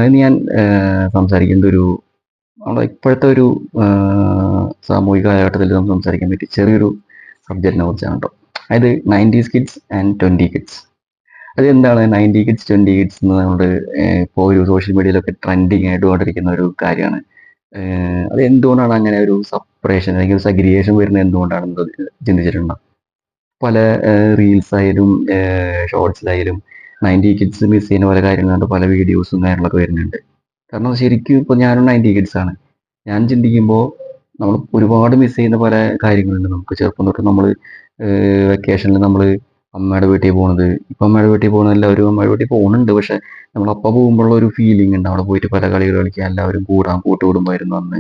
ഇന്ന് ഞാൻ സംസാരിക്കുന്നത് നമ്മുടെ ഇപ്പോഴത്തെ ഒരു സാമൂഹിക കാലഘട്ടത്തിൽ നമുക്ക് സംസാരിക്കാൻ പറ്റിയ ചെറിയൊരു സബ്ജക്റ്റിനെ കുറിച്ചാണ് കേട്ടോ. അതായത് 90s കിഡ്സ് ആൻഡ് 20 കിഡ്സ്. അത് എന്താണ് 90 കിഡ്സ് 20 കിഡ്സ് എന്ന് നമ്മൾ ഇപ്പോൾ ഒരു സോഷ്യൽ മീഡിയയിലൊക്കെ ട്രെൻഡിങ് ആയിട്ട് കൊണ്ടിരിക്കുന്ന ഒരു കാര്യമാണ്. അത് എന്തുകൊണ്ടാണ് അങ്ങനെ ഒരു സെപ്പറേഷൻ അല്ലെങ്കിൽ ഒരു സെഗ്രിഗേഷൻ വരുന്നത് എന്തുകൊണ്ടാണെന്ന് ചിന്തിച്ചിട്ടുണ്ടോ? പല റീൽസ് ആയാലും ഷോർട്സിലായാലും 90 കിഡ്സ് മിസ് ചെയ്യുന്ന പല കാര്യങ്ങളുണ്ട്, പല വീഡിയോസും കാര്യങ്ങളൊക്കെ വരുന്നുണ്ട്. കാരണം ശരിക്കും ഇപ്പോൾ ഞാനും 90 കിഡ്സ് ആണ്. ഞാൻ ചിന്തിക്കുമ്പോൾ നമ്മൾ ഒരുപാട് മിസ് ചെയ്യുന്ന പല കാര്യങ്ങളുണ്ട്. നമുക്ക് ചെറുപ്പം തൊട്ട് നമ്മൾ വെക്കേഷനിൽ നമ്മൾ അമ്മയുടെ വീട്ടിൽ പോകുന്നത്, ഇപ്പം അമ്മയുടെ വീട്ടിൽ പോകുന്ന എല്ലാവരും അമ്മയുടെ വീട്ടിൽ പോകുന്നുണ്ട്. പക്ഷെ നമ്മൾ അപ്പം പോകുമ്പോഴുള്ള ഒരു ഫീലിംഗ് ഉണ്ട്, അവിടെ പോയിട്ട് പല കളികൾ കളിക്കുക, എല്ലാവരും കൂട്ടുകുടുംബമായിരുന്നു അന്ന്.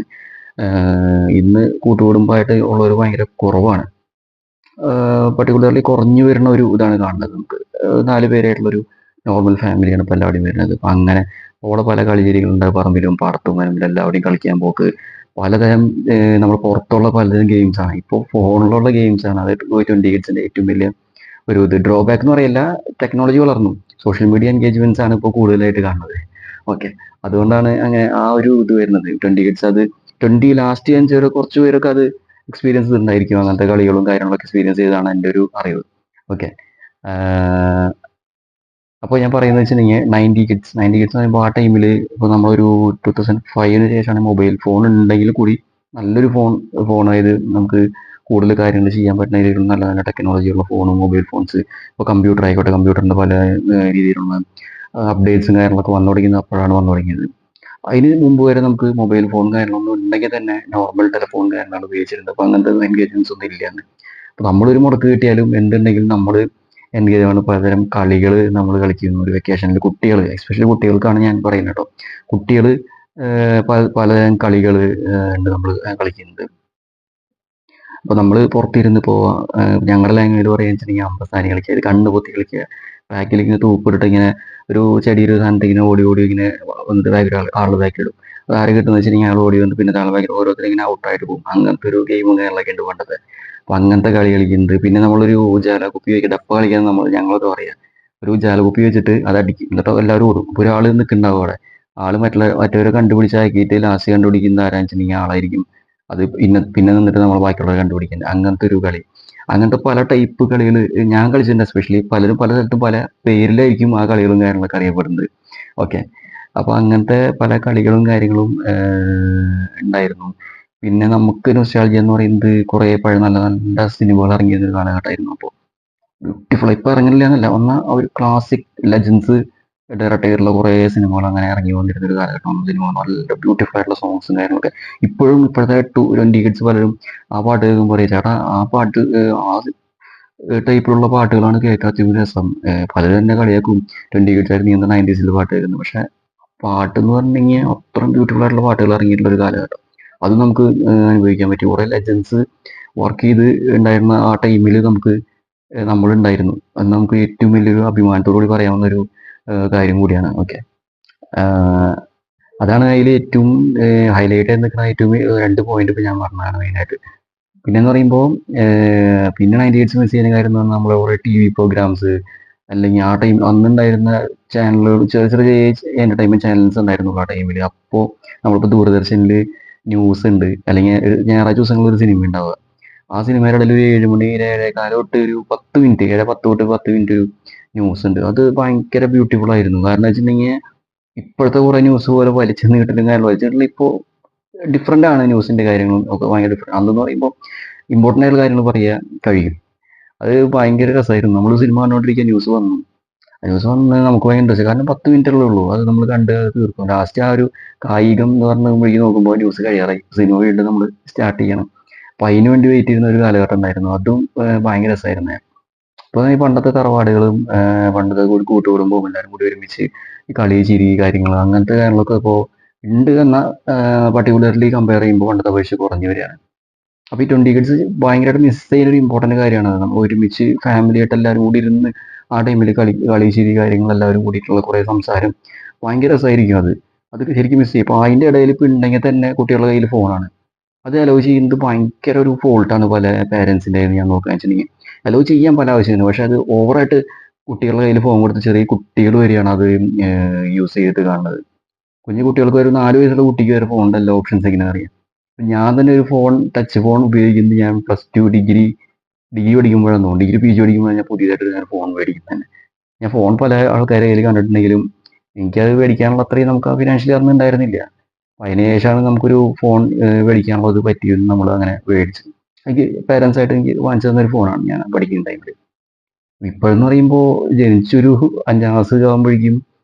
ഇന്ന് കൂട്ടുകുടുംബമായിട്ട് ഉള്ളവർ ഭയങ്കര കുറവാണ്. പർട്ടിക്കുലർലി കുറഞ്ഞു വരുന്ന ഒരു ഇതാണ് കാണുന്നത്. നമുക്ക് 4 പേരായിട്ടുള്ളൊരു നോർമൽ ഫാമിലിയാണ് ഇപ്പോൾ എല്ലാവരുടെയും വരുന്നത്. അപ്പം അങ്ങനെ അവിടെ പല കളിചെടികളുണ്ട്, പറമ്പിലും പാടത്തും വരമ്പിലും എല്ലാവരുടെയും കളിക്കാൻ പോക്ക്, പലതരം നമ്മൾ പുറത്തുള്ള പലതരം ഗെയിംസാണ്. ഇപ്പോൾ ഫോണിലുള്ള ഗെയിംസാണ്. അത് 20 കിഡ്സിൻ്റെ ഏറ്റവും വലിയ ഒരു ഡ്രോബാക്ക് എന്ന് പറയില്ല. ടെക്നോളജി വളർന്നു, സോഷ്യൽ മീഡിയ എൻഗേജ്മെന്റ്സ് ആണ് ഇപ്പോൾ കൂടുതലായിട്ട് കാണുന്നത്. ഓക്കെ, അതുകൊണ്ടാണ് അങ്ങനെ ആ ഒരു ഇത് വരുന്നത്. 20 കിഡ്സ് അത് 20 ലാസ്റ്റ് ഞാൻ കുറച്ച് പേരൊക്കെ അത് എക്സ്പീരിയൻസ് ഉണ്ടായിരിക്കും. അങ്ങനത്തെ കളികളും കാര്യങ്ങളൊക്കെ എക്സ്പീരിയൻസ് ചെയ്താണ് എൻ്റെ ഒരു അറിവ്. ഓക്കെ, അപ്പോൾ ഞാൻ പറയുന്നത് വെച്ചിട്ടുണ്ടെങ്കിൽ 90 കിഡ്സ് എന്ന് പറയുമ്പോൾ ആ ടൈമിൽ ഇപ്പോൾ നമ്മളൊരു 2005 ശേഷമാണ് മൊബൈൽ ഫോൺ ഉണ്ടെങ്കിൽ കൂടി നല്ലൊരു ഫോണായത് നമുക്ക് കൂടുതൽ കാര്യങ്ങൾ ചെയ്യാൻ പറ്റുന്ന രീതിയിലുള്ള നല്ല നല്ല ടെക്നോളജിയുള്ള ഫോണും മൊബൈൽ ഫോൺസ്. ഇപ്പോൾ കമ്പ്യൂട്ടർ ആയിക്കോട്ടെ, കമ്പ്യൂട്ടറിൻ്റെ പല രീതിയിലുള്ള അപ്ഡേറ്റ്സും കാര്യങ്ങളൊക്കെ വന്നു തുടങ്ങിയത് അപ്പോഴാണ് വന്നു തുടങ്ങിയത്. അതിന് മുമ്പ് വരെ നമുക്ക് മൊബൈൽ ഫോൺ കാര്യങ്ങളൊന്നും ഉണ്ടെങ്കിൽ തന്നെ നോർമൽ ടെലിഫോൺ കാര്യങ്ങളാണ് ഉപയോഗിച്ചിരുന്നത്. അപ്പോൾ അങ്ങനത്തെ എൻഗേജ്മെന്റ്സ് ഒന്നും ഇല്ലാന്ന്. അപ്പോൾ നമ്മളൊരു മുടക്ക് കിട്ടിയാലും എന്തുണ്ടെങ്കിലും നമ്മൾ എൻഗേജ് ആണ്. പലതരം കളികൾ നമ്മൾ കളിക്കുന്നു ഒരു വെക്കേഷനിൽ. കുട്ടികൾ, എസ്പെഷ്യലി കുട്ടികൾക്കാണ് ഞാൻ പറയുന്നത് കേട്ടോ. കുട്ടികൾ പലതരം കളികൾ ഉണ്ട് നമ്മൾ കളിക്കുന്നത്. അപ്പോൾ നമ്മൾ പുറത്തിരുന്ന് ഇപ്പോൾ ഞങ്ങളുടെ ലാംഗ്വേജിൽ പറയുക വെച്ചിട്ടുണ്ടെങ്കിൽ അമ്പസാനി കളിക്കുക, കണ്ണ് പൊത്തി കളിക്കുക, ബാക്കിൽ ഇങ്ങനെ തൂപ്പിട്ടിട്ട് ഇങ്ങനെ ഒരു ചെടിയൊരു സാധനത്ത് ഇങ്ങനെ ഓടി ഓടി ഇങ്ങനെ വന്നിട്ട് ബാക്കിൽ ആൾ ബാക്കിലിടും. അത് ആര് കിട്ടുന്ന വെച്ചിട്ടുണ്ടെങ്കിൽ ആൾ ഓടി വന്ന് പിന്നെ താഴെ ബാക്കിൽ ഓരോരുത്തർ ഇങ്ങനെ ഔട്ടായിട്ട് പോകും. അങ്ങനത്തെ ഒരു ഗെയിമും കാര്യങ്ങളൊക്കെ ഉണ്ട് പണ്ടത്തെ. അപ്പോൾ അങ്ങനത്തെ കളി കളിക്കുന്നുണ്ട്. പിന്നെ നമ്മളൊരു ജാല കുപ്പി വയ്ക്കുക, ഡപ്പ കളിക്കാൻ ഞങ്ങളൊക്കെ പറയാം. ഒരു ജാല കുപ്പി വെച്ചിട്ട് അത് അടിക്കും, എന്നിട്ട് എല്ലാവരും ഓടും. അപ്പോൾ ഒരാൾ നിൽക്കുന്നുണ്ടാവും അവിടെ. ആൾ മറ്റവരെ കണ്ടുപിടിച്ചാക്കിയിട്ട് ലാസ്റ്റ് കണ്ടുപിടിക്കുന്ന ആരാന്ന് വെച്ചിട്ടുണ്ടെങ്കിൽ ആളായിരിക്കും. അത് പിന്നെ നിന്നിട്ട് നമ്മൾ ബാക്കിയുള്ളവരെ കണ്ടുപിടിക്കുന്നത്. അങ്ങനത്തെ ഒരു കളി, അങ്ങനത്തെ പല ടൈപ്പ് കളികൾ ഞാൻ കളിച്ചിട്ടുണ്ട്. എസ്പെഷ്യലി പലരും പല സ്ഥലത്തും പല പേരിലായിരിക്കും ആ കളികളും കാര്യങ്ങളൊക്കെ അറിയപ്പെടുന്നത്. ഓക്കെ, അപ്പോൾ അങ്ങനത്തെ പല കളികളും കാര്യങ്ങളും ഉണ്ടായിരുന്നു. പിന്നെ നമുക്ക് നൊസ്റ്റാൾജിയ എന്ന് പറയുന്നത് കുറേ പഴയ നല്ല നല്ല സിനിമകൾ ഇറങ്ങിയിരുന്ന ഒരു കാലഘട്ടമായിരുന്നു. അപ്പോൾ ബ്യൂട്ടിഫുൾ ഇപ്പോൾ ഇറങ്ങുന്നില്ല എന്നല്ല, ഒന്ന് ഒരു ക്ലാസിക് ലെജൻസ് ഡയറക്റ്റ് ചെയ്തിട്ടുള്ള കുറേ സിനിമകൾ അങ്ങനെ ഇറങ്ങി വന്നിരുന്ന ഒരു കാലഘട്ടമാണ്. സിനിമ നല്ല ബ്യൂട്ടിഫുൾ ആയിട്ടുള്ള സോങ്സും കാര്യങ്ങളൊക്കെ ഇപ്പോഴും ഇപ്പോഴത്തെ 20 കിഡ്സ് പലരും ആ പാട്ട് കേൾക്കുമ്പോൾ പറയും, ചേട്ടാ ആ പാട്ട് ആ ടൈപ്പിലുള്ള പാട്ടുകളാണ് കേൾക്കാൻ അത്യാവശ്യം രസം. പലരും തന്നെ കളിയാക്കും, 20 കിഡ്സ് ആയിരുന്നു നീ എന്താ 90s പാട്ട് കേൾക്കുന്നത്. പക്ഷെ പാട്ട് എന്ന് പറഞ്ഞിട്ടുണ്ടെങ്കിൽ അത്രയും ബ്യൂട്ടിഫുൾ ആയിട്ടുള്ള പാട്ടുകൾ ഇറങ്ങിയിട്ടുള്ള ഒരു കാലഘട്ടം. അത് നമുക്ക് അനുഭവിക്കാൻ പറ്റി. കുറേ ലെജൻസ് വർക്ക് ചെയ്ത് ഉണ്ടായിരുന്ന ആ ടൈമിൽ നമുക്ക് നമ്മളുണ്ടായിരുന്നു. അത് നമുക്ക് ഏറ്റവും വലിയൊരു അഭിമാനത്തോടു കൂടി പറയാവുന്ന ഒരു കാര്യം കൂടിയാണ്. ഓക്കെ, അതാണ് അതിൽ ഏറ്റവും ഹൈലൈറ്റ് ആയി നിൽക്കുന്ന ഏറ്റവും 2 പോയിന്റ് ഇപ്പോൾ ഞാൻ പറഞ്ഞതാണ് മെയിനായിട്ട്. പിന്നെന്ന് പറയുമ്പോൾ പിന്നെ 90 കിഡ്സ് മിസ് ചെയ്യുന്ന കാര്യം എന്ന് പറഞ്ഞാൽ നമ്മളെ കുറേ ടി വി പ്രോഗ്രാംസ്, അല്ലെങ്കിൽ ആ ടൈം അന്നുണ്ടായിരുന്ന ചാനലുകൾ, ചെറിയ ചെറിയ എൻ്റർടൈൻമെൻറ്റ് ചാനൽസ് ഉണ്ടായിരുന്നുള്ളൂ ആ ടൈമിൽ. അപ്പോൾ നമ്മളിപ്പോൾ ദൂരദർശനിൽ ന്യൂസ് ഉണ്ട്, അല്ലെങ്കിൽ ഞായറാഴ്ച ദിവസങ്ങളിൽ ഒരു സിനിമ ഉണ്ടാവുക. ആ സിനിമയുടെ ഇടയിൽ ഒരു 7 മണി 7:15 തൊട്ട് ഒരു 10 മിനിറ്റ്, 7:10 തൊട്ട് 10 മിനിറ്റ് ഒരു ന്യൂസ് ഉണ്ട്. അത് ഭയങ്കര ബ്യൂട്ടിഫുൾ ആയിരുന്നു. കാരണം വെച്ചിട്ടുണ്ടെങ്കിൽ ഇപ്പോഴത്തെ കുറേ ന്യൂസ് പോലെ വലിച്ചു നീട്ടലും കാര്യം വലിച്ചിട്ടുള്ള ഇപ്പോൾ ഡിഫറെൻ്റ് ആണ്. ന്യൂസിൻ്റെ കാര്യങ്ങളും ഒക്കെ ഭയങ്കര ഡിഫറെൻ്റ്. അന്നെന്ന് പറയുമ്പോൾ ഇമ്പോർട്ടൻ്റ് ആയിട്ടുള്ള കാര്യങ്ങൾ പറയാൻ കഴിയും. അത് ഭയങ്കര രസമായിരുന്നു. നമ്മൾ സിനിമ കണ്ടുകൊണ്ടിരിക്കുക, ന്യൂസ് വന്നു. ന്യൂസ് വന്ന് നമുക്ക് ഭയങ്കര ഇൻട്രസ്റ്റ്, കാരണം 10 മിനിറ്റല്ലേ ഉള്ളൂ. അത് നമ്മൾ കണ്ട് തീർക്കും. ലാസ്റ്റ് ആ ഒരു കായികം എന്ന് പറഞ്ഞ് നോക്കുമ്പോൾ ന്യൂസ് കഴിയാറായി, സിനിമ വീണ്ടും നമ്മൾ സ്റ്റാർട്ട് ചെയ്യണം. അപ്പോൾ അതിന് വേണ്ടി വെയിറ്റ് ചെയ്യുന്ന ഒരു കാലഘട്ടം ഉണ്ടായിരുന്നു. അതും ഭയങ്കര രസമായിരുന്നു. ഇപ്പോൾ ഈ പണ്ടത്തെ തറവാടുകളും പണ്ടത്തെ കൂട്ടുകുടുംബവും എല്ലാവരും കൂടി ഒരുമിച്ച് ഈ കളി ചിരി കാര്യങ്ങൾ അങ്ങനത്തെ കാര്യങ്ങളൊക്കെ ഇപ്പോൾ ഉണ്ട് എന്ന പർട്ടിക്കുലർലി കമ്പയർ ചെയ്യുമ്പോൾ പണ്ടത്തെ അപേക്ഷിച്ച് കുറഞ്ഞു വരികയാണ്. അപ്പോൾ ഈ 20 കിഡ്സ് ഭയങ്കരമായിട്ട് മിസ് ചെയ്യുന്ന ഒരു ഇമ്പോർട്ടൻറ്റ് കാര്യമാണ്. നമ്മൾ ഒരുമിച്ച് ഫാമിലി ആയിട്ട് എല്ലാവരും കൂടി ഇരുന്ന് ആ ടൈമിൽ കളി ചിരി കാര്യങ്ങൾ എല്ലാവരും കൂടിയിട്ടുള്ള കുറേ സംസാരം ഭയങ്കര രസമായിരിക്കും. അത് ശരിക്കും മിസ് ചെയ്യും. ഇപ്പോൾ അതിൻ്റെ ഇടയിൽ ഇപ്പോൾ ഉണ്ടെങ്കിൽ തന്നെ കുട്ടികളുടെ കയ്യിൽ ഫോണാണ്. അത് അലോ ചെയ്യുന്നത് ഭയങ്കര ഒരു ഫോൾട്ടാണ് പല പേരൻസിൻ്റെ ഞാൻ നോക്കുകയെന്ന് വെച്ചിട്ടുണ്ടെങ്കിൽ. അലോ ചെയ്യാൻ പല ആവശ്യമാണ്, പക്ഷെ അത് ഓവറായിട്ട് കുട്ടികളുടെ കയ്യിൽ ഫോൺ കൊടുത്ത് ചെറിയ കുട്ടികൾ വരെയാണ് അത് യൂസ് ചെയ്തിട്ട് കാണുന്നത്. കുഞ്ഞു കുട്ടികൾക്ക് ഒരു 4 വയസ്സുള്ള കുട്ടിക്ക് വരെ ഫോണിൻ്റെ എല്ലാ ഓപ്ഷൻസ് എങ്ങനെ അറിയാം. ഞാൻ തന്നെ ഒരു ഫോൺ ടച്ച് ഫോൺ ഉപയോഗിക്കുന്നത് ഞാൻ +2 ഡിഗ്രി പഠിക്കുമ്പോഴാണ് തോന്നുന്നു. ഡിഗ്രി PG പഠിക്കുമ്പോഴാണ് ഞാൻ പുതിയതായിട്ട് ഞാൻ ഫോൺ മേടിക്കുന്നത് തന്നെ. ഞാൻ ഫോൺ പല ആൾക്കാരെ കയ്യിൽ കണ്ടിട്ടുണ്ടെങ്കിലും എനിക്കത് മേടിക്കാനുള്ള അത്രയും നമുക്ക് ആ ഫിനാൻഷ്യലി അന്ന് ഉണ്ടായിരുന്നില്ല. അപ്പോൾ അതിന് ശേഷമാണ് നമുക്കൊരു ഫോൺ മേടിക്കാനുള്ളത് പറ്റിയത്. നമ്മൾ അങ്ങനെ മേടിച്ചു. എനിക്ക് പേരൻസ് ആയിട്ട് എനിക്ക് വാങ്ങിച്ചു തന്നൊരു ഫോണാണ് ഞാൻ പഠിക്കുന്ന ടൈമിൽ. ഇപ്പോഴെന്ന് പറയുമ്പോൾ ജനിച്ചൊരു 5ാം ക്ലാസ് ആകുമ്പോഴേക്കും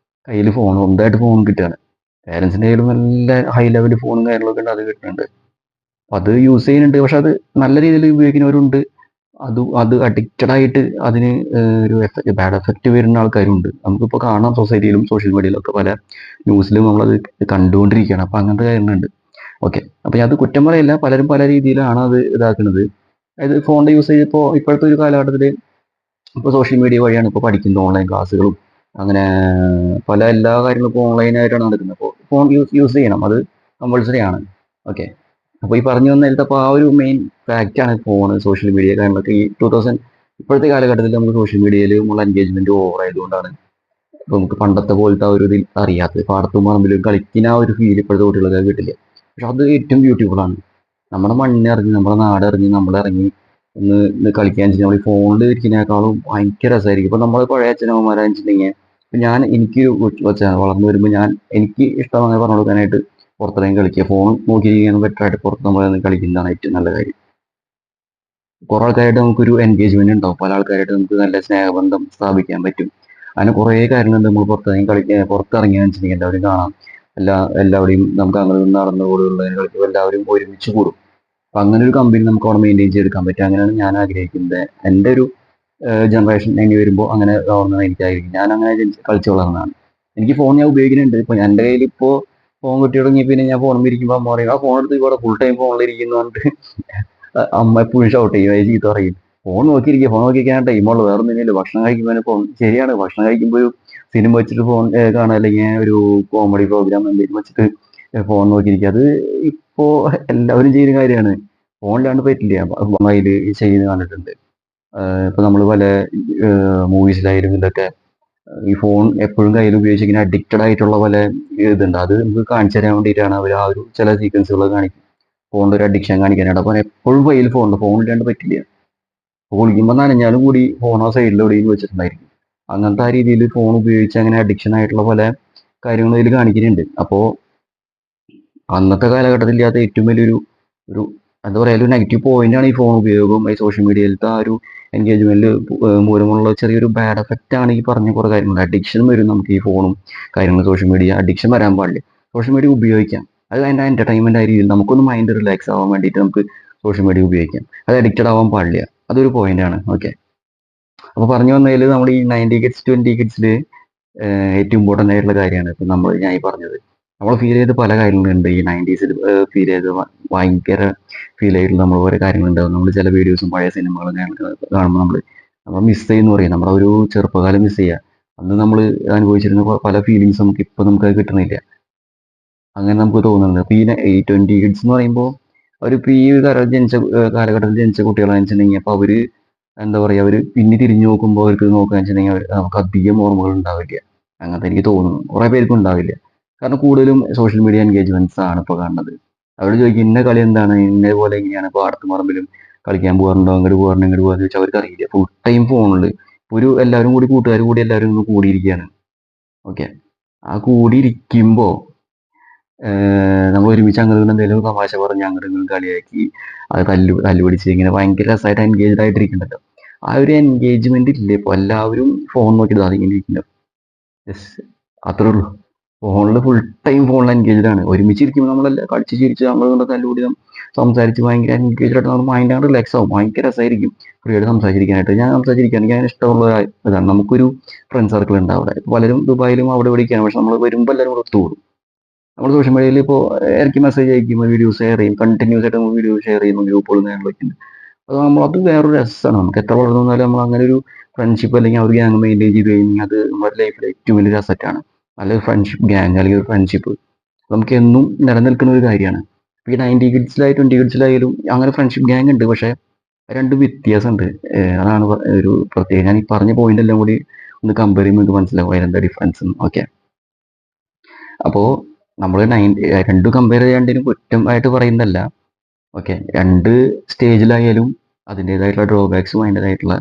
കയ്യിൽ ഫോൺ സ്വന്തമായിട്ട് ഫോൺ കിട്ടുകയാണ്. പേരൻസിൻ്റെ കയ്യിൽ നല്ല ഹൈ ലെവൽ ഫോണും കാര്യങ്ങളൊക്കെ ഉണ്ട്, അത് കിട്ടുന്നുണ്ട്. അത് യൂസ് ചെയ്യുന്നുണ്ട്. പക്ഷെ അത് നല്ല രീതിയിൽ ഉപയോഗിക്കുന്നവരുണ്ട്. അത് അഡിക്റ്റഡ് ആയിട്ട് അതിന് ഒരു ബാഡ് എഫക്റ്റ് വരുന്ന ആൾക്കാരുണ്ട്. നമുക്കിപ്പോൾ കാണാം സൊസൈറ്റിയിലും സോഷ്യൽ മീഡിയയിലും ഒക്കെ പല ന്യൂസിലും നമ്മളത് കണ്ടുകൊണ്ടിരിക്കുകയാണ്. അപ്പോൾ അങ്ങനത്തെ കാര്യങ്ങളുണ്ട്. ഓക്കെ, അപ്പോൾ അത് കുറ്റം പറയില്ല, പലരും പല രീതിയിലാണ് അത് ഇതാക്കുന്നത്. അതായത് ഫോണിൻ്റെ യൂസേജ് ഇപ്പോഴത്തെ ഒരു കാലഘട്ടത്തിൽ ഇപ്പോൾ സോഷ്യൽ മീഡിയ വഴിയാണ് ഇപ്പോൾ പഠിക്കുന്നത്. ഓൺലൈൻ ക്ലാസ്സുകളും അങ്ങനെ പല എല്ലാ കാര്യങ്ങളും ഇപ്പോൾ ഓൺലൈനായിട്ടാണ് നടക്കുന്നത്. അപ്പോൾ ഫോൺ യൂസ് ചെയ്യണം, അത് കമ്പൾസറി ആണ്. ഓക്കെ, അപ്പോൾ ഈ പറഞ്ഞു വന്നതിലത്തെ അപ്പോൾ ആ ഒരു മെയിൻ ഫാക്റ്റാണ് ഫോൺ, സോഷ്യൽ മീഡിയ കാര്യങ്ങളൊക്കെ. ഈ 2000 ഇപ്പോഴത്തെ കാലഘട്ടത്തിൽ നമുക്ക് സോഷ്യൽ മീഡിയയിൽ ഉള്ള എൻഗേജ്മെന്റ് ഓവർ ആയതുകൊണ്ടാണ് ഇപ്പോൾ നമുക്ക് പണ്ടത്തെ പോലത്തെ ആ ഒരു ഇതിൽ അറിയാത്തത്. പാടത്തും പറമ്പിലും കളിക്കുന്ന ആ ഒരു ഫീൽ ഇപ്പോഴത്തെ കുട്ടികൾക്ക് കിട്ടില്ല. പക്ഷെ അത് ഏറ്റവും ബ്യൂട്ടിഫുൾ ആണ്. നമ്മുടെ മണ്ണിറങ്ങി, നമ്മുടെ നാടിറങ്ങി, നമ്മളിറങ്ങി ഒന്ന് കളിക്കാൻ വെച്ചാൽ നമ്മൾ ഈ ഫോണിൽ ഇരിക്കുന്നതിനേക്കാളും ഭയങ്കര രസമായിരിക്കും. ഇപ്പം നമ്മൾ പഴയ അച്ഛനമ്മമാരെന്ന് വെച്ചിട്ടുണ്ടെങ്കിൽ ഇപ്പം എനിക്ക് കൊച്ചാണ് വളർന്നു വരുമ്പോൾ എനിക്ക് ഇഷ്ടം അങ്ങനെ പറഞ്ഞു കൊടുക്കാനായിട്ട് പുറത്തിറങ്ങി കളിക്കുക. ഫോൺ നോക്കിയിരിക്കാൻ ബെറ്ററായിട്ട് പുറത്ത് നമ്മൾ കളിക്കുന്നതാണ് ഏറ്റവും നല്ല കാര്യം. കുറേ ആൾക്കാരായിട്ട് നമുക്കൊരു എൻഗേജ്മെന്റ് ഉണ്ടാവും. പല ആൾക്കാരായിട്ട് നമുക്ക് നല്ല സ്നേഹബന്ധം സ്ഥാപിക്കാൻ പറ്റും. അങ്ങനെ കുറേ കാര്യങ്ങളുണ്ട്. നമ്മൾ പുറത്തിറങ്ങിയെന്ന് വെച്ചിട്ടുണ്ടെങ്കിൽ എല്ലാവരും കാണാം. എല്ലാവരുടെയും നമുക്ക് അങ്ങനെ നടന്നു കൂടുള്ളതിന് കളിക്കുമ്പോൾ എല്ലാവരും ഒരുമിച്ച് കൂടും. അപ്പം അങ്ങനെ ഒരു കമ്പനി നമുക്ക് അവിടെ മെയിൻറ്റെയിൻ ചെയ്തെടുക്കാൻ പറ്റും. അങ്ങനെയാണ് ഞാൻ ആഗ്രഹിക്കുന്നത്. എൻ്റെ ഒരു ജനറേഷൻ ഇനി വരുമ്പോൾ അങ്ങനെ ആവുന്നതാണ് എനിക്കായിരിക്കും. ഞാൻ അങ്ങനെ കളിച്ചു വളർന്നതാണ്. എനിക്ക് ഫോൺ ഞാൻ ഉപയോഗിക്കുന്നുണ്ട്. ഇപ്പം എൻ്റെ കയ്യിൽ ഇപ്പോൾ ഫോൺ കിട്ടി തുടങ്ങി പിന്നെ ഞാൻ ഫോൺ ഇരിക്കുമ്പോൾ അമ്മ പറയും, ആ ഫോൺ എടുത്ത് ഇവിടെ ഫുൾ ടൈം ഫോണിലിരിക്കുന്നു പറഞ്ഞിട്ട് അമ്മ എപ്പോഴും ഷൗട്ട് ചെയ്യും, ചീത്ത പറയും. ഫോൺ നോക്കിയിരിക്കാൻ ടൈമുള്ളൂ, വേറെ ഒന്നുമില്ല. ഭക്ഷണം കഴിക്കുമ്പോൾ ഫോൺ. ശരിയാണ്, ഭക്ഷണം കഴിക്കുമ്പോൾ ഒരു സിനിമ വെച്ചിട്ട് ഫോൺ കാണുക, അല്ലെങ്കിൽ ഒരു കോമഡി പ്രോഗ്രാം എന്തെങ്കിലും വെച്ചിട്ട് ഫോൺ നോക്കിയിരിക്കുക. അത് ഇപ്പോൾ എല്ലാവരും ചെയ്യുന്ന കാര്യമാണ്. ഫോണിലാണ്ട് പറ്റില്ല. അതിൽ ചെയ്യുന്നത് കണ്ടിട്ടുണ്ട്. ഇപ്പൊ നമ്മൾ പല മൂവീസിലായാലും ഇതൊക്കെ ഈ ഫോൺ എപ്പോഴും കയ്യിൽ ഉപയോഗിച്ച് ഇങ്ങനെ അഡിക്റ്റഡ് ആയിട്ടുള്ള പല ഇതുണ്ട്. അത് നമുക്ക് കാണിച്ചു തരാൻ വേണ്ടിയിട്ടാണ് അവർ ആ ഒരു ചില സീക്വൻസുകൾ കാണിക്കും. ഫോണിൻ്റെ ഒരു അഡിക്ഷൻ കാണിക്കാനായിട്ട്. അപ്പോൾ എപ്പോഴും കയ്യിൽ ഫോണില്ലാണ്ട് പറ്റില്ല. കുളിക്കുമ്പോൾ നനഞ്ഞാലും കൂടി ഫോൺ ആ സൈഡിൽ എവിടെയും വെച്ചിട്ടുണ്ടായിരിക്കും. അങ്ങനത്തെ ആ രീതിയിൽ ഫോൺ ഉപയോഗിച്ച് അങ്ങനെ അഡിക്ഷൻ ആയിട്ടുള്ള പല കാര്യങ്ങളും ഇതിൽ കാണിക്കുന്നുണ്ട്. അപ്പോൾ അന്നത്തെ കാലഘട്ടത്തിൽ ഇല്ലാത്ത ഏറ്റവും വലിയൊരു ഒരു എന്താ പറയുക, ഒരു നെഗറ്റീവ് പോയിന്റാണ് ഈ ഫോൺ ഉപയോഗം. ഈ സോഷ്യൽ മീഡിയയിലത്തെ ആ ഒരു എൻഗേജ്മെന്റ് മൂലമുള്ള ചെറിയൊരു ബാഡ് എഫക്റ്റ് ആണ് ഈ പറഞ്ഞ കുറേ കാര്യങ്ങൾ. അഡിക്ഷൻ വരും നമുക്ക് ഈ ഫോണും കാര്യങ്ങളും. സോഷ്യൽ മീഡിയ അഡിക്ഷൻ വരാൻ പാടില്ല. സോഷ്യൽ മീഡിയ ഉപയോഗിക്കാം, അത് അതിൻ്റെ എൻ്റർടൈൻമെൻ്റ് ആയ രീതിയിൽ നമുക്കൊന്ന് മൈൻഡ് റിലാക്സ് ആവാൻ വേണ്ടിയിട്ട് നമുക്ക് സോഷ്യൽ മീഡിയ ഉപയോഗിക്കാം. അത് അഡിക്റ്റഡ് ആവാൻ പാടില്ല. അതൊരു പോയിന്റാണ്. ഓക്കെ, അപ്പോൾ പറഞ്ഞു വന്നതിൽ നമ്മൾ ഈ 90 കിഡ്സ് 20 കിഡ്സിൽ ഏറ്റവും ഇമ്പോർട്ടൻ്റ് ആയിട്ടുള്ള കാര്യമാണ് ഇപ്പം ഞാൻ ഈ പറഞ്ഞത്. നമ്മൾ ഫീൽ ചെയ്ത പല കാര്യങ്ങളുണ്ട്. ഈ 90s ഫീൽ ചെയ്ത് ഭയങ്കര ഫീൽ ചെയ്തിട്ടുള്ള നമ്മൾ ഓരോ കാര്യങ്ങളുണ്ടാവും. നമ്മൾ ചില വീഡിയോസും പഴയ സിനിമകളും കാണുമ്പോൾ നമ്മൾ മിസ് ചെയ്യുന്നു പറയും. നമ്മുടെ ഒരു ചെറുപ്പകാലം മിസ് ചെയ്യുക. അന്ന് നമ്മൾ അനുഭവിച്ചിരുന്ന പല ഫീലിങ്സ് നമുക്കത് കിട്ടുന്നില്ല. അങ്ങനെ നമുക്ക് തോന്നുന്നുണ്ട്. അപ്പോൾ ഈ 20 കിഡ്സ് എന്ന് പറയുമ്പോൾ അവരിപ്പോൾ ഈ കാലഘട്ടത്തിൽ ജനിച്ച കുട്ടികളാണെന്ന് വെച്ചിട്ടുണ്ടെങ്കിൽ അപ്പോൾ അവർ എന്താ പറയുക, അവർ പിന്നെ തിരിഞ്ഞു നോക്കുമ്പോൾ അവർക്ക് നോക്കുകയെന്ന് വെച്ചിട്ടുണ്ടെങ്കിൽ നമുക്ക് അധികം ഓർമ്മകൾ ഉണ്ടാവില്ല. അങ്ങനത്തെ എനിക്ക് തോന്നുന്നു. കുറേ പേർക്കും ഉണ്ടാവില്ല. കാരണം കൂടുതലും സോഷ്യൽ മീഡിയ എൻഗേജ്മെന്റ്സ് ആണ് ഇപ്പോൾ കാണുന്നത്. അവരോട് ചോദിക്കും ഇന്ന കളി എന്താണ്, ഇന്ന പോലെ എങ്ങനെയാണ് പാടത്തും പറമ്പിലും കളിക്കാൻ പോകാറുണ്ടോ, ഇങ്ങോട്ട് പോകാന്ന് ചോദിച്ചാൽ അവർക്ക് അറിയില്ല. ഫുൾ ടൈം ഫോണിൽ എല്ലാവരും കൂടി കൂട്ടുകാർ കൂടി എല്ലാവരും ഒന്ന് കൂടിയിരിക്കുകയാണ്. ഓക്കെ, ആ കൂടിയിരിക്കുമ്പോൾ നമ്മൾ ഒരുമിച്ച് അങ്ങോട്ട് എന്തെങ്കിലും തമാശ പറഞ്ഞ് അങ്ങോട്ടും കളിയാക്കി അത് തല്ലുപിടിച്ച് ഇങ്ങനെ ഭയങ്കര രസമായിട്ട് എൻഗേജ്ഡ് ആയിട്ടിരിക്കുന്നുണ്ടല്ലോ. ആ ഒരു എൻഗേജ്മെന്റ് ഇല്ലേ ഇപ്പോൾ. എല്ലാവരും ഫോൺ നോക്കിയിട്ട് അതിങ്ങനെ ഇരിക്കുന്നുണ്ട്. ജസ്റ്റ് അത്രേ ഉള്ളൂ. ഫോണിൽ ഫുൾ ടൈം ഫോണിൽ എൻഗേജ്ഡ് ആണ്. ഒരുമിച്ചിരിക്കുമ്പോൾ നമ്മളെല്ലാം കളിച്ച് ചിരിച്ച് നമ്മൾ തല്ലുകൂടി സംസാരിച്ച് ഭയങ്കര എൻഗേജ്ഡ് ആയിട്ട് നമ്മുടെ മൈൻഡ് ആണ് റിലാക്സ് ആവും. ഭയങ്കര രസമായിരിക്കും ഫ്രീ ആയിട്ട് സംസാരിച്ചിരിക്കാനായിട്ട്. ഞാൻ സംസാരിച്ചിരിക്കാൻ എനിക്ക് അങ്ങനെ ഇഷ്ടമുള്ള ഇതാണ്. നമുക്കൊരു ഫ്രണ്ട് സർക്കിൾ ഉണ്ട് അവിടെ. പലരും ദുബായിലും അവിടെ ഇവിടെയൊക്കെയാണ്. പക്ഷെ നമ്മൾ വരുമ്പോൾ എല്ലാവരും കൂടെ ഒത്തുകൂടും. നമ്മൾ സോഷ്യൽ മീഡിയയിൽ ഇപ്പോൾ ഇടയ്ക്ക് മെസ്സേജ് അയക്കുമ്പോൾ വീഡിയോ ഷെയർ ചെയ്യും. കണ്ടിന്യൂസ് ആയിട്ട് നമ്മൾ വീഡിയോ ഷെയർ ചെയ്യുമ്പോൾ ഗ്രൂപ്പുകളും കാര്യങ്ങളൊക്കെ ഉണ്ട്. അത് വേറൊരു രസമാണ്. നമുക്ക് എത്ര വളർന്നു വന്നാലും നമ്മൾ അങ്ങനെ ഒരു ഫ്രണ്ട്ഷിപ്പ് അല്ലെങ്കിൽ ആ ഒരു ഗ്യാങ് മെയിൻറ്റെയിൻ ചെയ്ത് കഴിഞ്ഞാൽ അത് നമ്മുടെ ലൈഫിലെ ഏറ്റവും വലിയൊരു അസറ്റാണ്. നല്ലൊരു ഫ്രണ്ട്ഷിപ്പ് ഗ്യാങ് അല്ലെങ്കിൽ ഒരു ഫ്രണ്ട്ഷിപ്പ് നമുക്ക് എന്നും നിലനിൽക്കുന്ന ഒരു കാര്യമാണ്. ഈ 90 കിഡ്സിലായി 20 കിഡ്സിലായാലും അങ്ങനെ ഫ്രണ്ട്ഷിപ്പ് ഗ്യാങ് ഉണ്ട്. പക്ഷേ രണ്ട് വ്യത്യാസമുണ്ട്. അതാണ് ഒരു പ്രത്യേകം. ഞാൻ ഈ പറഞ്ഞ പോയിന്റ് എല്ലാം കൂടി ഒന്ന് കമ്പയർ ചെയ്യുമ്പോൾ നിങ്ങൾക്ക് മനസ്സിലാവും അതിനെന്താ ഡിഫറൻസ്. ഓക്കെ, അപ്പോൾ നമ്മൾ രണ്ടും കമ്പയർ ചെയ്യാണ്ടിനും കുറ്റമായിട്ട് പറയുന്നതല്ല. ഓക്കെ, രണ്ട് സ്റ്റേജിലായാലും അതിൻ്റെതായിട്ടുള്ള ഡ്രോബാക്സും അതിൻ്റെതായിട്ടുള്ള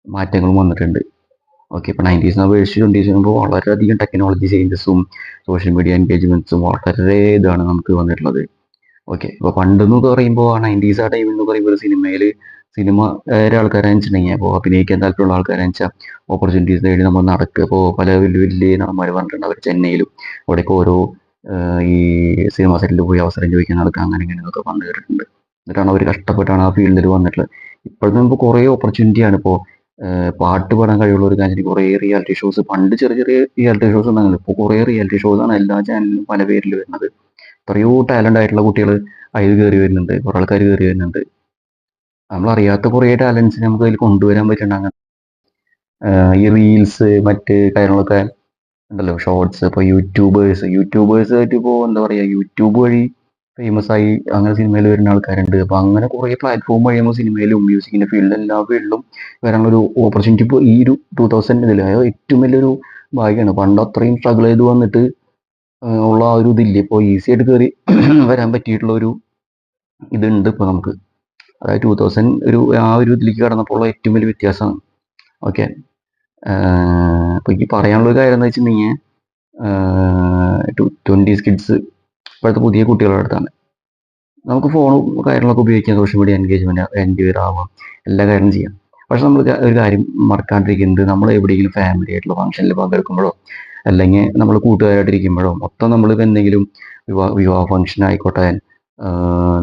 മാറ്റങ്ങളും വന്നിട്ടുണ്ട്. ഓക്കെ, ഇപ്പോൾ 90s അപേക്ഷിച്ച് 20s ആകുമ്പോൾ വളരെയധികം ടെക്നോളജി ചേഞ്ചസും സോഷ്യൽ മീഡിയ എൻഗേജ്മെന്റ്സും വളരെ ഇതാണ് നമുക്ക് വന്നിട്ടുള്ളത്. ഓക്കെ, ഇപ്പോൾ പണ്ടെന്ന് പറയുമ്പോൾ 90s ആ ടൈമിൽ എന്ന് പറയുമ്പോൾ സിനിമ ആൾക്കാരെന്ന് വെച്ചിട്ടുണ്ടെങ്കിൽ അപ്പോൾ അഭിനയിക്കാൻ താല്പര്യമുള്ള ആൾക്കാരെന്ന് വെച്ചാൽ ഓപ്പർച്യൂണിറ്റീസ് തേടി നമ്മൾ നടക്കുക. ഇപ്പോൾ പല വലിയ വലിയ നടന്മാർ പറഞ്ഞിട്ടുണ്ട്, അവർ ചെന്നൈയിലും അവിടെയൊക്കെ ഓരോ ഈ സിനിമ സെറ്റിൽ പോയി അവസരം ചോദിക്കാൻ നടക്കുക, അങ്ങനെ ഇങ്ങനെയൊക്കെ വന്നു കേട്ടിട്ടുണ്ട്. എന്നിട്ടാണ് അവർ കഷ്ടപ്പെട്ടാണ് ആ ഫീൽഡിൽ വന്നിട്ടുള്ളത്. ഇപ്പോഴത്തെ നമുക്ക് കുറേ ഓപ്പർച്യൂണിറ്റിയാണ്. ഇപ്പോൾ പാട്ട് പാടാൻ കഴിവുള്ളവർക്ക് അതിന് കുറേ റിയാലിറ്റി ഷോസ്, പണ്ട് ചെറിയ ചെറിയ റിയാലിറ്റി ഷോസ് ഉണ്ടായിരുന്നു, ഇപ്പോൾ കുറേ റിയാലിറ്റി ഷോസാണ് എല്ലാ ചാനലിലും പല പേരിൽ വരുന്നത്. എത്രയോ ടാലന്റ് ആയിട്ടുള്ള കുട്ടികൾ അതിൽ കയറി വരുന്നുണ്ട്, കുറെ ആൾക്കാർ കയറി വരുന്നുണ്ട്. നമ്മളറിയാത്ത കുറേ ടാലൻസിനെ നമുക്ക് അതിൽ കൊണ്ടുവരാൻ പറ്റുന്നുണ്ട്. അങ്ങനെ ഈ റീൽസ് മറ്റ് കാര്യങ്ങളൊക്കെ ഉണ്ടല്ലോ, ഷോർട്സ്. ഇപ്പോൾ യൂട്യൂബേഴ്സ് ആയിട്ട് ഇപ്പോൾ എന്താ പറയുക, യൂട്യൂബ് വഴി ഫേമസ് ആയി അങ്ങനെ സിനിമയിൽ വരുന്ന ആൾക്കാരുണ്ട്. അപ്പോൾ അങ്ങനെ കുറേ പ്ലാറ്റ്ഫോം വഴി നമ്മൾ സിനിമയിലും മ്യൂസിക്കിന്റെ ഫീൽഡിലും എല്ലാ ഫീൽഡിലും വരാനുള്ളൊരു ഓപ്പർച്യൂണിറ്റി ഇപ്പോൾ ഈ ഒരു 2000 ഇതിൽ ഏറ്റവും വലിയൊരു ഭാഗ്യമാണ്. പണ്ട് അത്രയും സ്ട്രഗിൾ ചെയ്ത് വന്നിട്ട് ഉള്ള ആ ഒരു ഇതില്ല, ഇപ്പോൾ ഈസി ആയിട്ട് കയറി വരാൻ പറ്റിയിട്ടുള്ള ഒരു ഇതുണ്ട് ഇപ്പോൾ നമുക്ക്. അതായത് 2000 ആ ഒരു ഇതിലേക്ക് കടന്നപ്പോൾ ഉള്ള ഏറ്റവും വലിയ വ്യത്യാസമാണ്. ഓക്കെ, അപ്പോൾ എനിക്ക് പറയാനുള്ള കാര്യം എന്ന് വെച്ചിട്ടുണ്ടെങ്കിൽ 20s കിഡ്സ് ഇപ്പോഴത്തെ പുതിയ കുട്ടികളുടെ അടുത്താണ്. നമുക്ക് ഫോണും കാര്യങ്ങളൊക്കെ ഉപയോഗിക്കാം, സോഷ്യൽ മീഡിയ എൻഗേജ് ആവാം, എല്ലാ കാര്യങ്ങളും ചെയ്യാം. പക്ഷെ നമ്മൾ ഒരു കാര്യം മറക്കാണ്ടിരിക്കുന്നത്, നമ്മൾ എവിടെയെങ്കിലും ഫാമിലി ആയിട്ടുള്ള ഫംഗ്ഷനിൽ പങ്കെടുക്കുമ്പോഴോ അല്ലെങ്കിൽ നമ്മൾ കൂട്ടുകാരായിട്ടിരിക്കുമ്പോഴോ മൊത്തം നമ്മളിപ്പോൾ എന്തെങ്കിലും വിവാഹ ഫംഗ്ഷൻ ആയിക്കോട്ടെ,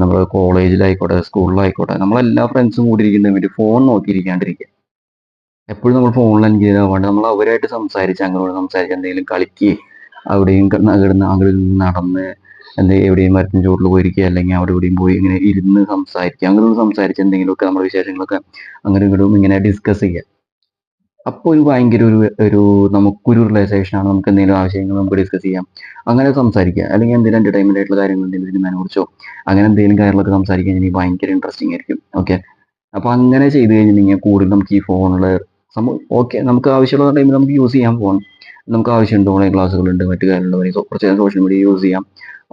നമ്മൾ കോളേജിലായിക്കോട്ടെ സ്കൂളിലായിക്കോട്ടെ, നമ്മളെല്ലാ ഫ്രണ്ട്സും കൂടി ഇരിക്കുന്ന വേണ്ടി ഫോൺ നോക്കിയിരിക്കാണ്ടിരിക്കുക. എപ്പോഴും നമ്മൾ ഫോണിൽ എൻഗേജ് ആവാണ്ട് നമ്മൾ അവരായിട്ട് സംസാരിച്ച്, അങ്ങോട്ട് സംസാരിച്ച് എന്തെങ്കിലും കളിക്കുക, അവിടെയും കിടന്ന് അങ്ങോട്ട് നടന്ന് എവിടെയും മരത്തിന് ചുവട്ടിൽ പോയിരിക്കുക, അല്ലെങ്കിൽ അവിടെ എവിടെയും പോയി ഇങ്ങനെ ഇരുന്ന് സംസാരിക്കുക, അങ്ങോട്ട് സംസാരിച്ച് എന്തെങ്കിലുമൊക്കെ നമ്മുടെ വിശേഷങ്ങളൊക്കെ അങ്ങനെ ഇങ്ങോട്ടും ഇങ്ങനെ ഡിസ്കസ് ചെയ്യുക. അപ്പോൾ ഒരു ഭയങ്കര ഒരു നമുക്കൊരു റിയലൈസേഷൻ ആണ്, നമുക്ക് എന്തെങ്കിലും ആവശ്യങ്ങൾ നമുക്ക് ഡിസ്കസ് ചെയ്യാം, അങ്ങനെ സംസാരിക്കുക. അല്ലെങ്കിൽ എന്തെങ്കിലും എന്റർടൈൻമെന്റ് ആയിട്ടുള്ള കാര്യങ്ങൾ, എന്തെങ്കിലും സിനിമയെ കുറിച്ചോ അങ്ങനെ എന്തെങ്കിലും കാര്യങ്ങളൊക്കെ സംസാരിക്കാൻ എനിക്ക് ഭയങ്കര ഇൻട്രസ്റ്റിംഗ് ആയിരിക്കും. ഓക്കെ, അപ്പോൾ അങ്ങനെ ചെയ്ത് കഴിഞ്ഞിട്ടുണ്ടെങ്കിൽ കൂടുതൽ നമുക്ക് ഈ ഫോണിൽ ഓക്കെ, നമുക്ക് ആവശ്യമുള്ള ടൈമിൽ നമുക്ക് യൂസ് ചെയ്യാം ഫോൺ. നമുക്ക് ആവശ്യമുണ്ട്, ഓൺലൈൻ ക്ലാസ്സുകളുണ്ട്, മറ്റു കാര്യങ്ങളുണ്ട്, കുറച്ച് നേരം സോഷ്യൽ മീഡിയ യൂസ് ചെയ്യാം,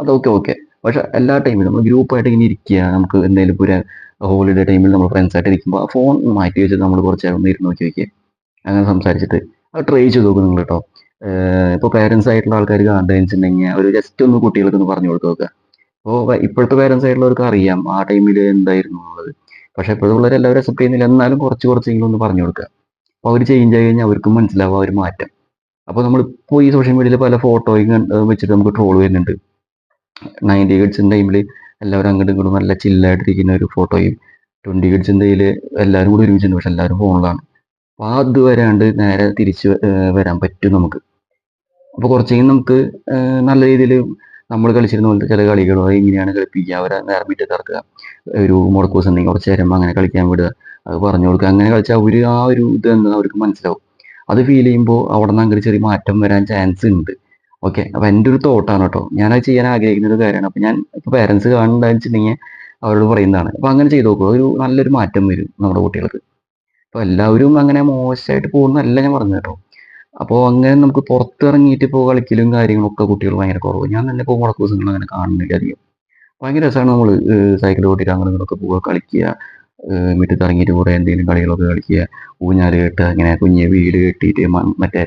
അതൊക്കെ ഓക്കെ. പക്ഷെ എല്ലാ ടൈമിലും നമ്മൾ ഗ്രൂപ്പായിട്ട് ഇങ്ങനെ ഇരിക്കുക, നമുക്ക് എന്തെങ്കിലും ഒരു ഹോളിഡേ ടൈമിൽ നമ്മൾ ഫ്രണ്ട്സായിട്ട് ഇരിക്കുമ്പോൾ ആ ഫോൺ മാറ്റി വെച്ചിട്ട് നമ്മൾ കുറച്ച് നേരം ഒന്ന് ഇരുന്ന് നോക്കി വയ്ക്കുക, അങ്ങനെ സംസാരിച്ചിട്ട് അത് ട്രൈ ചെയ്ത് നോക്കും നിങ്ങൾ കേട്ടോ. ഇപ്പോൾ പേരൻസ് ആയിട്ടുള്ള ആൾക്കാർ കാണുകയെന്ന് വെച്ചിട്ടുണ്ടെങ്കിൽ ഒരു ജസ്റ്റ് ഒന്ന് കുട്ടികൾക്ക് ഒന്ന് പറഞ്ഞു കൊടുത്ത് നോക്കുക. അപ്പോൾ ഇപ്പോഴത്തെ പേരൻസ് ആയിട്ടുള്ളവർക്ക് അറിയാം ആ ടൈമിൽ എന്തായിരുന്നു എന്നുള്ളത്. പക്ഷെ ഇപ്പോഴത്തെ പിള്ളേർ എല്ലാവരും അക്സെപ്റ്റ് ചെയ്യുന്നില്ല, എന്നാലും കുറച്ചെങ്കിലും ഒന്ന് പറഞ്ഞു കൊടുക്കുക. അപ്പോൾ അവർ ചേഞ്ച് ആയി കഴിഞ്ഞാൽ അവർക്കും മനസ്സിലാവും ആ ഒരു മാറ്റം. അപ്പോൾ നമ്മളിപ്പോൾ ഈ സോഷ്യൽ മീഡിയയിൽ പല ഫോട്ടോയും വെച്ചിട്ട് നമുക്ക് ട്രോൾ വരുന്നുണ്ട്. 90 കിഡ്സിൻ്റെ ടൈമിൽ എല്ലാവരും അങ്ങോട്ടും ഇങ്ങോട്ടും നല്ല ചില്ലായിട്ടിരിക്കുന്ന ഒരു ഫോട്ടോയും 20 കിഡ്സിൻ്റെ കയ്യിൽ എല്ലാവരും കൂടി ഒരുമിച്ചുണ്ട്, പക്ഷെ എല്ലാവരും ഫോണിലാണ്. അപ്പോൾ അത് വരാണ്ട് നേരെ തിരിച്ച് വരാൻ പറ്റും നമുക്ക്. അപ്പോൾ കുറച്ചെങ്കിലും നമുക്ക് നല്ല രീതിയിൽ നമ്മൾ കളിച്ചിരുന്ന പോലത്തെ ചില കളികൾ എങ്ങനെയാണ് കളിപ്പിക്കുക, അവരെ നേരെ മുറ്റത്ത് ഇറക്കുക, ഒരു മുടക്കൂസ് ഉണ്ടെങ്കിൽ കുറച്ച് നേരം അങ്ങനെ കളിക്കാൻ വിടുക, അത് പറഞ്ഞു കൊടുക്കുക. അങ്ങനെ കളിച്ചാൽ അവർ ആ ഒരു ഇത് എന്താ അവർക്ക് മനസ്സിലാവും. അത് ഫീൽ ചെയ്യുമ്പോൾ അവിടെ നിന്ന് അങ്ങോട്ട് ചെറിയ മാറ്റം വരാൻ ചാൻസ് ഉണ്ട്. ഓക്കെ, അപ്പോൾ എൻ്റെ ഒരു തോട്ടാണ് കേട്ടോ, ഞാനത് ചെയ്യാൻ ആഗ്രഹിക്കുന്ന ഒരു കാര്യമാണ്. അപ്പോൾ ഞാൻ ഇപ്പോൾ പേരൻസ് കാണുന്നുണ്ടാന്ന് വെച്ചിട്ടുണ്ടെങ്കിൽ അവരോട് പറയുന്നതാണ്. അപ്പോൾ അങ്ങനെ ചെയ്ത് നോക്കുക, ഒരു നല്ലൊരു മാറ്റം വരും നമ്മുടെ കുട്ടികൾക്ക്. അപ്പോൾ എല്ലാവരും അങ്ങനെ മോശമായിട്ട് പോകുന്നതല്ല ഞാൻ പറഞ്ഞു കേട്ടോ. അപ്പോൾ അങ്ങനെ നമുക്ക് പുറത്തിറങ്ങിയിട്ട് ഇപ്പോൾ കളിക്കലും കാര്യങ്ങളൊക്കെ കുട്ടികൾ ഭയങ്കര കുറവ്. ഞാൻ തന്നെ ഇപ്പോൾ മുടക്ക് ദിവസങ്ങൾ അങ്ങനെ കാണുന്നില്ല അധികം. ഭയങ്കര രസമാണ് നമ്മൾ സൈക്കിൾ ഓട്ടിയിട്ട് അങ്ങനെ ഇങ്ങോട്ടൊക്കെ പോവുക, കളിക്കുക, മുറ്റത്ത് ഇറങ്ങിയിട്ട് കുറേ എന്തെങ്കിലും കളികളൊക്കെ കളിക്കുക, ഊഞ്ഞാല് കെട്ടുക, ഇങ്ങനെ കുഞ്ഞ് വീട് കെട്ടിയിട്ട് മറ്റേ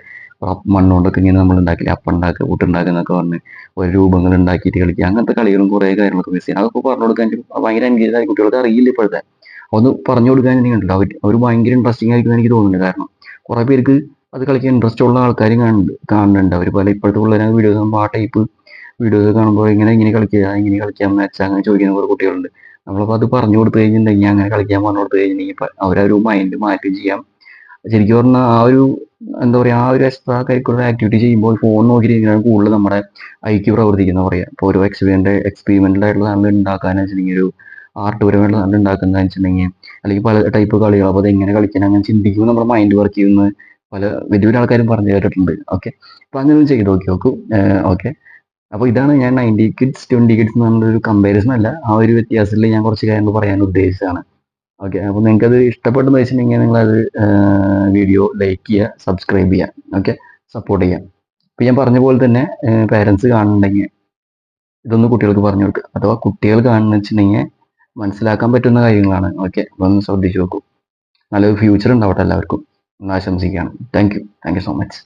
മണ്ണുകൊണ്ടൊക്കെ ഇങ്ങനെ നമ്മൾ ഉണ്ടാക്കില്ല, അപ്പം ഉണ്ടാക്കുക, പുട്ടുണ്ടാക്കുക എന്നൊക്കെ പറഞ്ഞ് ഓരോ രൂപങ്ങൾ ഉണ്ടാക്കിയിട്ട് കളിക്കുക, അങ്ങനത്തെ കളികളും കുറേ കാര്യങ്ങളൊക്കെ മിസ് ചെയ്യണം. അതൊക്കെ പറഞ്ഞു കൊടുക്കാൻ ഭയങ്കര എൻഗേജ് ആയി, കുട്ടികൾക്ക് അറിയില്ല ഇപ്പോഴത്തെ. ഒന്ന് പറഞ്ഞു കൊടുക്കാൻ ഉണ്ടല്ലോ, അവർ ഭയങ്കര ഇൻട്രസ്റ്റിംഗ് ആയിരിക്കും എനിക്ക് തോന്നുന്നുണ്ട്. കാരണം കുറേ പേർക്ക് അത് കളിക്കാൻ ഇൻട്രസ്റ്റ് ഉള്ള ആൾക്കാരും കാണുന്നുണ്ട്. അവർ പല ഇപ്പോഴത്തെ പിള്ളേരെ വീഡിയോസ് ആ ടൈപ്പ് വീഡിയോസ് കാണുമ്പോൾ ഇങ്ങനെ കളിക്കുക, ഇങ്ങനെ കളിക്കാൻ വെച്ചാൽ അങ്ങനെ ചോദിക്കുന്ന കുറേ കുട്ടികളുണ്ട്. നമ്മളപ്പോൾ അത് പറഞ്ഞു കൊടുത്തു കഴിഞ്ഞിട്ടുണ്ടെങ്കിൽ, അങ്ങനെ കളിക്കാൻ പറഞ്ഞു കൊടുത്തു കഴിഞ്ഞിട്ടുണ്ടെങ്കിൽ അവരൊരു മൈൻഡ് മാറ്റി ചെയ്യാം. ശരിക്കും പറഞ്ഞാൽ ആ ഒരു എന്താ പറയുക, ആ ഒരു എക്സ്ട്രാ കരിക്കുലർ ആക്ടിവിറ്റി ചെയ്യുമ്പോൾ ഫോൺ നോക്കിയിരിക്കുന്നതാണ് കൂടുതൽ നമ്മുടെ ഐക്യു പ്രവർത്തിക്കുന്ന പറയുക. ഇപ്പോൾ ഒരു എക്സ്പെരിമെൻ്റൽ ആയിട്ടുള്ള സാധനം ഉണ്ടാക്കാന്ന് വെച്ചിട്ടുണ്ടെങ്കിൽ, ഒരു ആർട്ട്പരമായിട്ടുള്ള സാധനം ഉണ്ടാക്കുന്നതെന്ന് വെച്ചിട്ടുണ്ടെങ്കിൽ, അല്ലെങ്കിൽ പല ടൈപ്പ് കളികൾ, അപ്പോൾ അത് എങ്ങനെ കളിക്കണം അങ്ങനെ ചിന്തിക്കുമ്പോൾ നമ്മുടെ മൈൻഡ് വർക്ക് ചെയ്യുന്നത് പല വലിയ വലിയ ആൾക്കാരും പറഞ്ഞു കേട്ടിട്ടുണ്ട്. ഓക്കെ, അപ്പോൾ അങ്ങനെ ഒന്ന് ചെയ്ത് നോക്കും. ഓക്കെ, അപ്പോൾ ഇതാണ് ഞാൻ 90 കിഡ്സ് 20 കിഡ്സ് എന്ന് പറഞ്ഞൊരു കമ്പാരിസൺ അല്ല, ആ ഒരു വ്യത്യാസത്തിൽ ഞാൻ കുറച്ച് കാര്യങ്ങൾ പറയാൻ ഉദ്ദേശിച്ചതാണ്. ഓക്കെ, അപ്പോൾ നിങ്ങൾക്കത് ഇഷ്ടപ്പെട്ടെന്ന് വെച്ചിട്ടുണ്ടെങ്കിൽ നിങ്ങളത് വീഡിയോ ലൈക്ക് ചെയ്യുക, സബ്സ്ക്രൈബ് ചെയ്യുക, ഓക്കെ, സപ്പോർട്ട് ചെയ്യുക. ഇപ്പോൾ ഞാൻ പറഞ്ഞ പോലെ തന്നെ പേരൻസ് കാണുന്നുണ്ടെങ്കിൽ ഇതൊന്ന് കുട്ടികൾക്ക് പറഞ്ഞു കൊടുക്കുക. അഥവാ കുട്ടികൾ കാണുന്ന വെച്ചിട്ടുണ്ടെങ്കിൽ മനസ്സിലാക്കാൻ പറ്റുന്ന കാര്യങ്ങളാണ്. ഓക്കെ, അതൊന്ന് ശ്രദ്ധിച്ചു നോക്കൂ. നല്ലൊരു ഫ്യൂച്ചർ ഉണ്ടാവട്ടെ എല്ലാവർക്കും എന്ന് ആശംസിക്കുകയാണ്. Thank you so much.